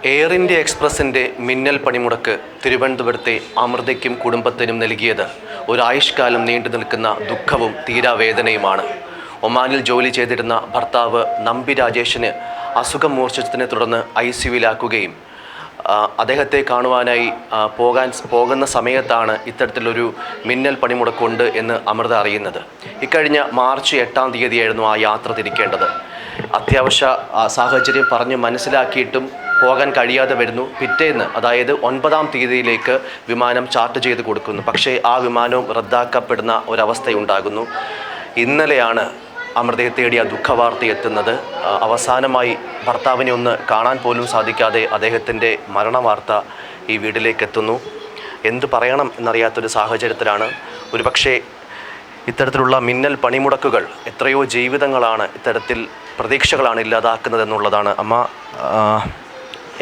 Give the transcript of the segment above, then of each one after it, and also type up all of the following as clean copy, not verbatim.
Air India എക്സ്പ്രസിൻ്റെ മിന്നൽ പണിമുടക്ക് തിരുവനന്തപുരത്തെ അമൃതയ്ക്കും കുടുംബത്തിനും നൽകിയത് ഒരായുഷ്കാലം നീണ്ടു നിൽക്കുന്ന ദുഃഖവും തീരാവേദനയുമാണ്. ഒമാനിൽ ജോലി ചെയ്തിരുന്ന ഭർത്താവ് നമ്പി രാജേഷിന് അസുഖം മൂർച്ഛിച്ചതിനെ തുടർന്ന് ICUവിലാക്കുകയും അദ്ദേഹത്തെ കാണുവാനായി പോകുന്ന സമയത്താണ് ഇത്തരത്തിലൊരു മിന്നൽ പണിമുടക്കുണ്ട് എന്ന് അമൃത അറിയുന്നത്. ഇക്കഴിഞ്ഞ മാർച്ച് 8-ാം തീയതിയായിരുന്നു ആ യാത്ര തിരിക്കേണ്ടത്. അത്യാവശ്യ സാഹചര്യം പറഞ്ഞ് മനസ്സിലാക്കിയിട്ടും പോകാൻ കഴിയാതെ വരുന്നു. പിറ്റേന്ന്, അതായത് 9-ാം തീയതിയിലേക്ക് വിമാനം ചാർട്ട് ചെയ്ത് കൊടുക്കുന്നു. പക്ഷേ ആ വിമാനവും റദ്ദാക്കപ്പെടുന്ന ഒരവസ്ഥയുണ്ടാകുന്നു. ഇന്നലെയാണ് അമൃതയെ തേടിയ ദുഃഖവാർത്ത എത്തുന്നത്. അവസാനമായി ഭർത്താവിനെ ഒന്ന് കാണാൻ പോലും സാധിക്കാതെ അദ്ദേഹത്തിൻ്റെ മരണവാർത്ത ഈ വീട്ടിലേക്ക് എത്തുന്നു. എന്തു പറയണം എന്നറിയാത്തൊരു സാഹചര്യത്തിലാണ്. ഒരുപക്ഷെ ഇത്തരത്തിലുള്ള മിന്നൽ പണിമുടക്കുകൾ എത്രയോ ജീവിതങ്ങളാണ്, ഇത്തരത്തിൽ പ്രതീക്ഷകളാണ് ഇല്ലാതാക്കുന്നത് എന്നുള്ളതാണ്. അമ്മ,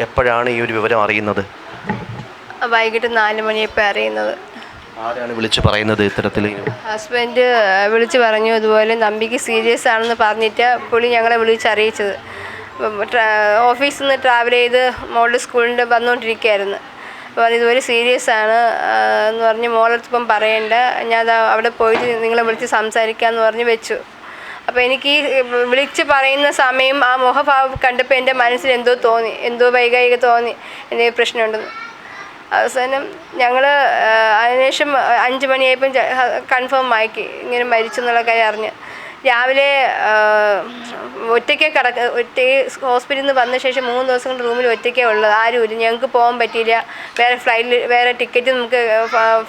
എപ്പോഴാണ് ഈ ഒരു വിവരം അറിയുന്നത്? വൈകിട്ട് 4 മണിയപ്പോൾ അറിയുന്നത്. ആരാണ് വിളിച്ച് പറയുന്നത് ഇത്തരത്തിൽ? ഹസ്ബൻഡ് വിളിച്ച് പറഞ്ഞു, ഇതുപോലെ നമ്പിക്ക് സീരിയസ് ആണെന്ന് പറഞ്ഞിട്ട് പുള്ളി ഞങ്ങളെ വിളിച്ചറിയിച്ചത്. ഓഫീസിൽ നിന്ന് ട്രാവൽ ചെയ്ത് മോളുടെ സ്കൂളിൻ്റെ വന്നുകൊണ്ടിരിക്കുകയായിരുന്നു. അപ്പോൾ ഇതുപോലെ സീരിയസ് ആണ് എന്ന് പറഞ്ഞ് മോളെടുത്തിപ്പം പറയണ്ട, ഞാൻ അവിടെ പോയിട്ട് നിങ്ങളെ വിളിച്ച് സംസാരിക്കാമെന്ന് പറഞ്ഞ് വെച്ചു. അപ്പോൾ എനിക്ക് വിളിച്ച് പറയുന്ന സമയം ആ മുഖഭാവം കണ്ടപ്പോൾ എൻ്റെ മനസ്സിൽ എന്തോ വൈകാരിക തോന്നി, എന്തെങ്കിലും പ്രശ്നമുണ്ടെന്ന്. അവസാനം ഞങ്ങൾ അതിനുശേഷം 5 മണിയായപ്പം കൺഫേം ആക്കി ഇങ്ങനെ മരിച്ചെന്നുള്ള കാര്യം അറിഞ്ഞ്. രാവിലെ ഒറ്റയ്ക്ക് ഹോസ്പിറ്റലിൽ നിന്ന് വന്ന ശേഷം 3 ദിവസം കൊണ്ട് റൂമിൽ ഒറ്റയ്ക്കേ ഉള്ളത്, ആരുമില്ല. ഞങ്ങൾക്ക് പോകാൻ പറ്റിയില്ല. വേറെ ടിക്കറ്റ്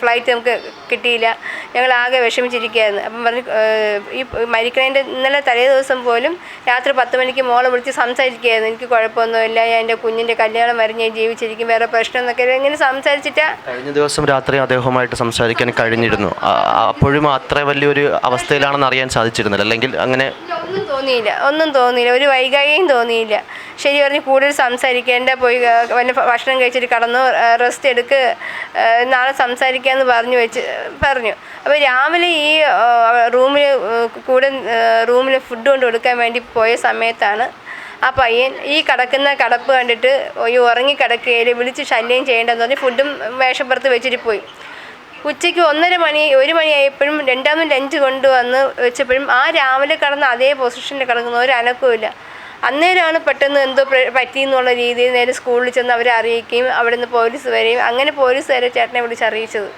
ഫ്ലൈറ്റ് നമുക്ക് കിട്ടിയില്ല. ഞങ്ങളാകെ വിഷമിച്ചിരിക്കുകയായിരുന്നു. അപ്പം പറഞ്ഞു, ഈ മരിക്കണതിൻ്റെ ഇന്നലെ തലേ ദിവസം പോലും രാത്രി 10 മണിക്ക് മോളെ വിളിച്ച് സംസാരിക്കുകയായിരുന്നു. എനിക്ക് കുഴപ്പമൊന്നുമില്ല, ഞാൻ എൻ്റെ കുഞ്ഞിൻ്റെ കല്യാണം വരെ ഞാൻ ജീവിച്ചിരിക്കും, വേറെ പ്രശ്നം എന്നൊക്കെ ഇങ്ങനെ സംസാരിച്ചിട്ടാ. കഴിഞ്ഞ ദിവസം രാത്രി അദ്ദേഹവുമായിട്ട് സംസാരിക്കാൻ കഴിഞ്ഞിരുന്നു. അപ്പോഴും അത്ര വലിയൊരു അവസ്ഥയിലാണെന്ന് അറിയാൻ സാധിച്ചിരുന്നില്ല, അല്ലെങ്കിൽ അങ്ങനെ ഒന്നും തോന്നിയില്ല, ഒരു വൈകാരികയും തോന്നിയില്ല. ശരി പറഞ്ഞ് കൂടുതൽ സംസാരിക്കേണ്ട, പോയി ഭക്ഷണം കഴിച്ചിട്ട് കടന്നു, റെസ്റ്റ് എടുക്ക്, നാളെ സംസാരിക്കാമെന്ന് പറഞ്ഞു. അപ്പോൾ രാവിലെ ഈ റൂമിൽ ഫുഡ് കൊണ്ട് കൊടുക്കാൻ വേണ്ടി പോയ സമയത്താണ് ആ പയ്യൻ ഈ കിടപ്പ് കണ്ടിട്ട് ഈ ഉറങ്ങിക്കിടക്കുകയിൽ വിളിച്ച് ശല്യം ചെയ്യേണ്ടതെന്ന് പറഞ്ഞ് ഫുഡും മേശപ്പുറത്ത് വെച്ചിട്ട് പോയി. ഉച്ചയ്ക്ക് 1 മണിയായപ്പോഴും രണ്ടാമത് ലഞ്ച് കൊണ്ടുവന്ന് വെച്ചപ്പോഴും ആ രാവിലെ കിടന്ന അതേ പൊസിഷനിൽ കിടക്കുന്ന ഒരു അനക്കവുമില്ല. അന്നേരമാണ് പെട്ടെന്ന് എന്തോ പറ്റിയെന്നുള്ള രീതിയിൽ നേരെ സ്കൂളിൽ ചെന്ന് അവരെ അറിയിക്കുകയും അവിടെ നിന്ന് പോലീസ് വരെയും, അങ്ങനെ പോലീസ് വരെ ചേട്ടനെ വിളിച്ചറിയിച്ചത്.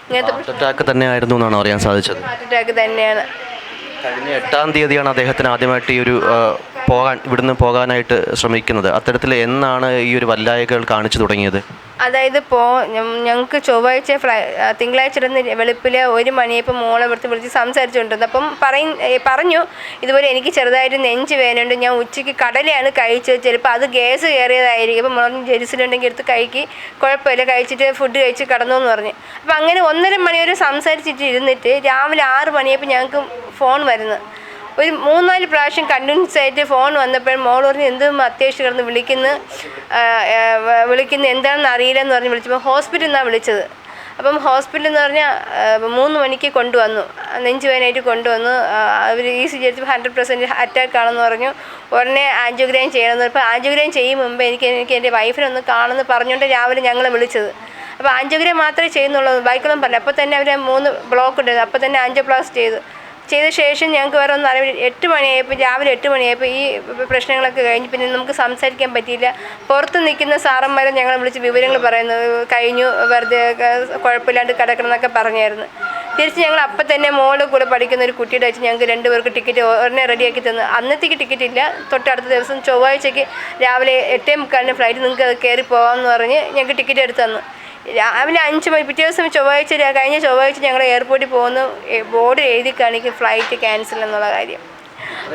ഇങ്ങനത്തെ ഹാർട്ട് അറ്റാക്ക് തന്നെയായിരുന്നു എന്നാണ് അറിയാൻ സാധിച്ചത്. ഹാർട്ട് അറ്റാക്ക് തന്നെയാണ്. കഴിഞ്ഞ 8-ാം തീയതിയാണ് അദ്ദേഹത്തിന് ആദ്യമായിട്ട് ഈ ഒരു ഇവിടുന്ന് പോകാനായിട്ട് ശ്രമിക്കുന്നത്. അത്തരത്തിൽ എന്നാണ് ഈ ഒരു വല്ലായ്കൾ കാണിച്ചു തുടങ്ങിയത്? അതായത് ഞങ്ങൾക്ക് തിങ്കളാഴ്ച വെളുപ്പിൽ 1 മണിയപ്പോൾ മോളെ വിളിച്ച് സംസാരിച്ചുകൊണ്ടിരുന്നത്. അപ്പം പറഞ്ഞു, ഇതുപോലെ എനിക്ക് ചെറുതായിട്ട് നെഞ്ച് വേനുണ്ട്, ഞാൻ ഉച്ചയ്ക്ക് കടലയാണ് കഴിച്ചത്, ചിലപ്പോൾ അത് ഗ്യാസ് കയറിയതായിരിക്കും, അപ്പം മോളെ ജെറുസലുണ്ടെങ്കിൽ എടുത്ത് കുഴപ്പമില്ല, കഴിച്ചിട്ട് ഫുഡ് കഴിച്ച് കിടന്നു എന്ന് പറഞ്ഞു. അപ്പം അങ്ങനെ 1.5 മണി വരെ സംസാരിച്ചിട്ട് ഇരുന്നിട്ട് രാവിലെ 6 മണിയപ്പോൾ ഞങ്ങൾക്ക് ഫോൺ വരുന്നത്. ഒരു 3-4 പ്രാവശ്യം കണ്ടിന്യൂസ് ആയിട്ട് ഫോൺ വന്നപ്പോഴും മോൾ പറഞ്ഞ് എന്തും അത്യാവശ്യം കിടന്ന് വിളിക്കുന്നു എന്താണെന്ന് അറിയില്ലെന്ന് പറഞ്ഞ് വിളിച്ചപ്പോൾ ഹോസ്പിറ്റലിൽ നിന്നാണ് വിളിച്ചത്. അപ്പം ഹോസ്പിറ്റലിൽ എന്ന് പറഞ്ഞാൽ 3 മണിക്ക് കൊണ്ടുവന്നു, നെഞ്ചുവേനായിട്ട് കൊണ്ടുവന്നു. അവർ ECG എടുത്ത് 100% അറ്റാക്ക് ആണെന്ന് പറഞ്ഞു. ഉടനെ ആൻജിയോഗ്രാം ചെയ്യണമെന്ന് പറഞ്ഞപ്പോൾ ആൻജിയോഗ്രാം ചെയ്യും മുമ്പ് എനിക്ക് എൻ്റെ വൈഫിനൊന്ന് കാണുമെന്ന് പറഞ്ഞുകൊണ്ട് രാവിലെ ഞങ്ങളെ വിളിച്ചത്. അപ്പോൾ ആൻജിയോഗ്രാം മാത്രമേ ചെയ്യുന്നുള്ളൂ, ബാക്കിയൊന്നും പറഞ്ഞു. അപ്പോൾ തന്നെ അവർ 3 ബ്ലോക്ക് ഉണ്ടായിരുന്നു. അപ്പോൾ തന്നെ ആൻജിയോപ്ലാസ്റ്റി ചെയ്ത ശേഷം ഞങ്ങൾക്ക് വേറെ ഒന്നും അറിയില്ല. രാവിലെ 8 മണിയായപ്പോൾ ഈ പ്രശ്നങ്ങളൊക്കെ കഴിഞ്ഞ് പിന്നെ നമുക്ക് സംസാരിക്കാൻ പറ്റിയില്ല. പുറത്ത് നിൽക്കുന്ന സാറന്മാരെ ഞങ്ങളെ വിളിച്ച് വിവരങ്ങൾ പറയുന്നു, കഴിഞ്ഞു, വെറുതെ കുഴപ്പമില്ലാണ്ട് കിടക്കണം എന്നൊക്കെ പറഞ്ഞായിരുന്നു. തിരിച്ച് ഞങ്ങൾ അപ്പം തന്നെ മോളുടെ കൂടെ പഠിക്കുന്ന ഒരു കുട്ടിയുടെ വെച്ച് ഞങ്ങൾക്ക് 2 പേർക്ക് ടിക്കറ്റ് ഉടനെ റെഡിയാക്കി തന്നു. അന്നത്തേക്ക് ടിക്കറ്റ് ഇല്ല, തൊട്ടടുത്ത ദിവസം ചൊവ്വാഴ്ചയ്ക്ക് രാവിലെ 8:45 ഫ്ലൈറ്റ് നിങ്ങൾക്ക് അത് കയറി പോകാമെന്ന് പറഞ്ഞ് ഞങ്ങൾക്ക് ടിക്കറ്റ് എടുത്ത് തന്നു. രാവിലെ 5 മണി പിറ്റേ ദിവസം കഴിഞ്ഞ ചൊവ്വാഴ്ച ഞങ്ങൾ എയർപോർട്ടിൽ പോകുന്നു, ബോർഡ് എഴുതി കാണിക്കും ഫ്ലൈറ്റ് ക്യാൻസൽ എന്നുള്ള കാര്യം.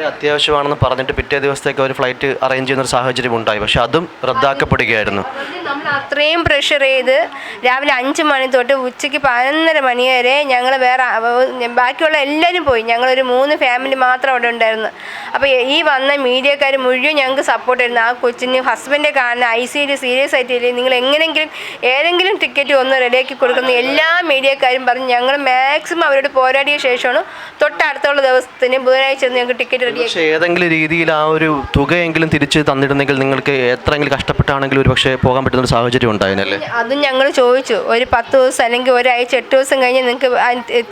അത്യാവശ്യമാണെന്ന് പറഞ്ഞിട്ട് പിറ്റേ ദിവസത്തേക്ക് ഒരു ഫ്ലൈറ്റ് അറേഞ്ച് ചെയ്യുന്നൊരു സാഹചര്യം ഉണ്ടായി, പക്ഷെ അതും റദ്ദാക്കപ്പെടുകയായിരുന്നു. നമ്മൾ അത്രയും പ്രഷർ ചെയ്ത് രാവിലെ 5 മണി തൊട്ട് ഉച്ചയ്ക്ക് 11:30 മണി വരെ ഞങ്ങൾ വേറെ ബാക്കിയുള്ള എല്ലാവരും പോയി. ഞങ്ങളൊരു 3 ഫാമിലി മാത്രം അവിടെ ഉണ്ടായിരുന്നു. അപ്പോൾ ഈ വന്ന മീഡിയക്കാർ മുഴുവൻ ഞങ്ങൾക്ക് സപ്പോർട്ട് ആയിരുന്നു. ആ കൊച്ചിന് ഹസ്ബൻഡ് കാണുന്ന ICU സീരിയസ് ആയിട്ടില്ലേ, നിങ്ങൾ എങ്ങനെയെങ്കിലും ഏതെങ്കിലും ടിക്കറ്റ് ഒന്ന് റെഡിയാക്കി കൊടുക്കുന്ന എല്ലാ മീഡിയക്കാരും പറഞ്ഞു. ഞങ്ങൾ മാക്സിമം അവരോട് പോരാടിയ ശേഷമാണ് തൊട്ടടുത്തുള്ള ദിവസത്തിന് ബുധനാഴ്ച ഞങ്ങൾക്ക് ടിക്കറ്റ് റെഡിയാക്കി. പക്ഷേ ഏതെങ്കിലും രീതിയിൽ ആ ഒരു തുകയെങ്കിലും തിരിച്ച് തന്നിരുന്നെങ്കിൽ നിങ്ങൾക്ക് എത്രയെങ്കിലും കഷ്ടപ്പെട്ടാണെങ്കിലും ഒരു പക്ഷേ പോകാൻ പറ്റുന്ന ഒരു സാഹചര്യം ഉണ്ടായിരുന്നല്ലേ? അതും ഞങ്ങൾ ചോദിച്ചു. ഒരു 10 ദിവസം അല്ലെങ്കിൽ ഒരാഴ്ച 8 ദിവസം കഴിഞ്ഞ് നിങ്ങൾക്ക്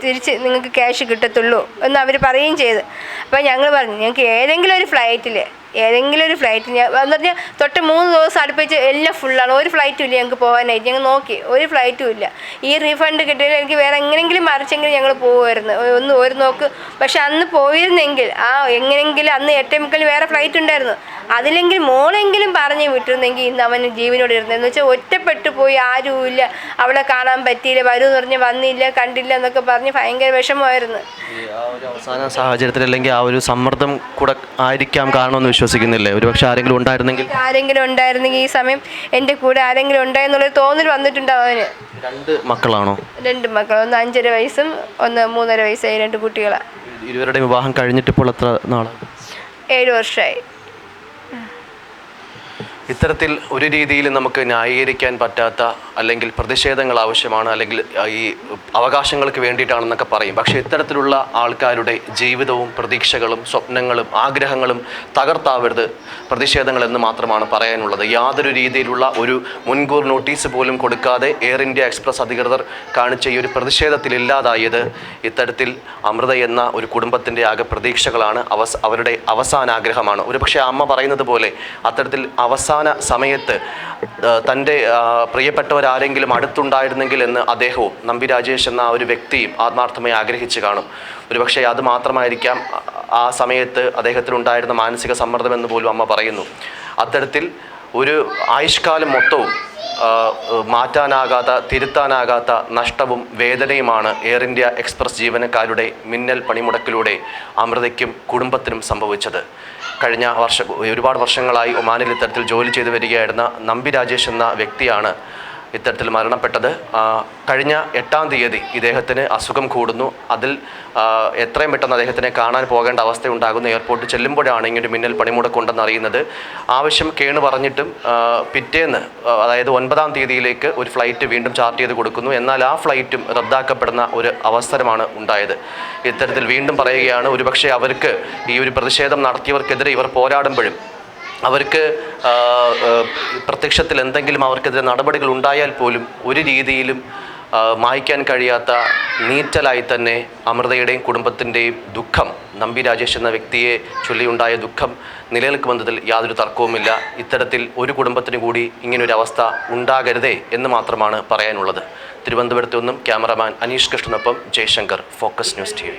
തിരിച്ച് നിങ്ങൾക്ക് ക്യാഷ് കിട്ടത്തുള്ളൂ എന്ന് അവർ പറയുകയും ചെയ്ത്. അപ്പോൾ ഞങ്ങൾ പറഞ്ഞു ഞങ്ങൾക്ക് ഏതെങ്കിലും ഒരു ഫ്ലൈറ്റിൽ എന്ന് പറഞ്ഞാൽ തൊട്ട് 3 ദിവസം അടുപ്പിച്ച് എല്ലാം ഫുള്ളാണ്. ഒരു ഫ്ലൈറ്റും ഇല്ല ഞങ്ങൾക്ക് പോകാനായിട്ട്. ഞങ്ങൾ നോക്കി, ഒരു ഫ്ലൈറ്റും ഇല്ല. ഈ റീഫണ്ട് കിട്ടിയാൽ എനിക്ക് വേറെ എങ്ങനെയെങ്കിലും മറിച്ചെങ്കിലും ഞങ്ങൾ പോകുമായിരുന്നു ഒരു നോക്ക്. പക്ഷെ അന്ന് പോയിരുന്നെങ്കിൽ എങ്ങനെയെങ്കിലും അന്ന് 8:30 വേറെ ഫ്ലൈറ്റ് ഉണ്ടായിരുന്നു. അതിലെങ്കിലും മോളെങ്കിലും പറഞ്ഞു വിട്ടിരുന്നെങ്കിൽ ഇന്ന് അവന് ജീവനോട് ഇരുന്നത്. എന്ന് വെച്ചാൽ ഒറ്റപ്പെട്ടു പോയി, ആരുമില്ല, അവളെ കാണാൻ പറ്റിയില്ല, വരുമെന്ന് പറഞ്ഞ് വന്നില്ല, കണ്ടില്ല എന്നൊക്കെ പറഞ്ഞ് ഭയങ്കര വിഷമമായിരുന്നു. അവസാന സാഹചര്യത്തിൽ അല്ലെങ്കിൽ ആ ഒരു സമ്മർദ്ദം കൂടെ ആയിരിക്കാം കാരണമെന്ന് വിശ്വസിക്കുന്നില്ലേ? ഒരുപക്ഷെ ആരെങ്കിലും ഉണ്ടായിരുന്നെങ്കിൽ ഈ സമയം എൻ്റെ കൂടെ ആരെങ്കിലും ഉണ്ടായെന്നുള്ളൊരു തോന്നൽ വന്നിട്ടുണ്ടാവും അവന്. 2 മക്കളാണോ? 2 മക്കൾ, ഒന്ന് 5.5 വയസ്സും ഒന്ന് 3.5 വയസ്സായി. 2 കുട്ടികളാണ്. ഇരുവരുടെ വിവാഹം കഴിഞ്ഞിട്ട് ഇപ്പോൾ എത്ര നാളാണ്? 7 വർഷമായി. ഇത്തരത്തിൽ ഒരു രീതിയിൽ നമുക്ക് ന്യായീകരിക്കാൻ പറ്റാത്ത അല്ലെങ്കിൽ പ്രതിഷേധങ്ങൾ ആവശ്യമാണ്, അല്ലെങ്കിൽ ഈ അവകാശങ്ങൾക്ക് വേണ്ടിയിട്ടാണെന്നൊക്കെ പറയും. പക്ഷേ ഇത്തരത്തിലുള്ള ആൾക്കാരുടെ ജീവിതവും പ്രതീക്ഷകളും സ്വപ്നങ്ങളും ആഗ്രഹങ്ങളും തകർത്താവരുത് പ്രതിഷേധങ്ങളെന്ന് മാത്രമാണ് പറയാനുള്ളത്. യാതൊരു രീതിയിലുള്ള ഒരു മുൻകൂർ നോട്ടീസ് പോലും കൊടുക്കാതെ എയർ ഇന്ത്യ എക്സ്പ്രസ് അധികൃതർ കാണിച്ച ഈ ഒരു പ്രതിഷേധത്തിലില്ലാതായത് ഇത്തരത്തിൽ അമൃത എന്ന ഒരു കുടുംബത്തിൻ്റെ ആകെ പ്രതീക്ഷകളാണ്, അവരുടെ അവസാന ആഗ്രഹമാണ്. ഒരുപക്ഷെ അമ്മ പറയുന്നത് പോലെ അത്തരത്തിൽ അവസാന സമയത്ത് തൻ്റെ പ്രിയപ്പെട്ടവരാരെങ്കിലും അടുത്തുണ്ടായിരുന്നെങ്കിൽ എന്ന് അദ്ദേഹവും നമ്പി രാജേഷ് എന്ന ഒരു വ്യക്തിയും ആത്മാർത്ഥമായി ആഗ്രഹിച്ചു കാണും. ഒരുപക്ഷെ അത് മാത്രമായിരിക്കാം ആ സമയത്ത് അദ്ദേഹത്തിനുണ്ടായിരുന്ന മാനസിക സമ്മർദ്ദം എന്ന് പോലും അമ്മ പറയുന്നു. അത്തരത്തിൽ ഒരു ആയുഷ്കാലം മൊത്തവും മാറ്റാനാകാത്ത, തിരുത്താനാകാത്ത നഷ്ടവും വേദനയുമാണ് എയർ ഇന്ത്യ എക്സ്പ്രസ് ജീവനക്കാരുടെ മിന്നൽ പണിമുടക്കിലൂടെ അമൃതയ്ക്കും കുടുംബത്തിനും സംഭവിച്ചത്. കഴിഞ്ഞ ഒരുപാട് വർഷങ്ങളായി ഒമാനിൽ ഇത്തരത്തിൽ ജോലി ചെയ്തു വരികയായിരുന്ന നമ്പി രാജേഷ് എന്ന വ്യക്തിയാണ് ഇത്തരത്തിൽ മരണപ്പെട്ടത്. കഴിഞ്ഞ 8-ാം തീയതി ഇദ്ദേഹത്തിന് അസുഖം കൂടുന്നു. അതിൽ എത്രയും പെട്ടെന്ന് അദ്ദേഹത്തിനെ കാണാൻ പോകേണ്ട അവസ്ഥയുണ്ടാകുന്നു. എയർപോർട്ടിൽ ചെല്ലുമ്പോഴാണ് ഇങ്ങനൊരു മിന്നൽ പണിമുടക്കുണ്ടെന്ന് അറിയുന്നത്. ആവശ്യം കേണ് പറഞ്ഞിട്ടും പിറ്റേന്ന്, അതായത് 9-ാം തീയതിയിലേക്ക് ഒരു ഫ്ലൈറ്റ് വീണ്ടും ചാർട്ട് ചെയ്ത് കൊടുക്കുന്നു. എന്നാൽ ആ ഫ്ലൈറ്റും റദ്ദാക്കപ്പെടുന്ന ഒരു അവസരമാണ് ഉണ്ടായത്. ഇത്തരത്തിൽ വീണ്ടും പറയുകയാണ്, ഒരുപക്ഷെ അവർക്ക് ഈ ഒരു പ്രതിഷേധം നടത്തിയവർക്കെതിരെ ഇവർ പോരാടുമ്പോഴും അവർക്ക് പ്രത്യക്ഷത്തിൽ എന്തെങ്കിലും അവർക്കെതിരെ നടപടികൾ ഉണ്ടായാൽ പോലും ഒരു രീതിയിലും മായ്ക്കാൻ കഴിയാത്ത നീറ്റലായി തന്നെ അമൃതയുടെയും കുടുംബത്തിൻ്റെയും ദുഃഖം, നമ്പി രാജേഷ് എന്ന വ്യക്തിയെ ചൊല്ലിയുണ്ടായ ദുഃഖം നിലനിൽക്കുമെന്നതിൽ യാതൊരു തർക്കവുമില്ല. ഇത്തരത്തിൽ ഒരു കുടുംബത്തിന് കൂടി ഇങ്ങനൊരു അവസ്ഥ ഉണ്ടാകരുതേ എന്ന് മാത്രമാണ് പറയാനുള്ളത്. തിരുവനന്തപുരത്തു നിന്നും ക്യാമറമാൻ അനീഷ് കൃഷ്ണനൊപ്പം ജയശങ്കർ, ഫോക്കസ് ന്യൂസ് TV.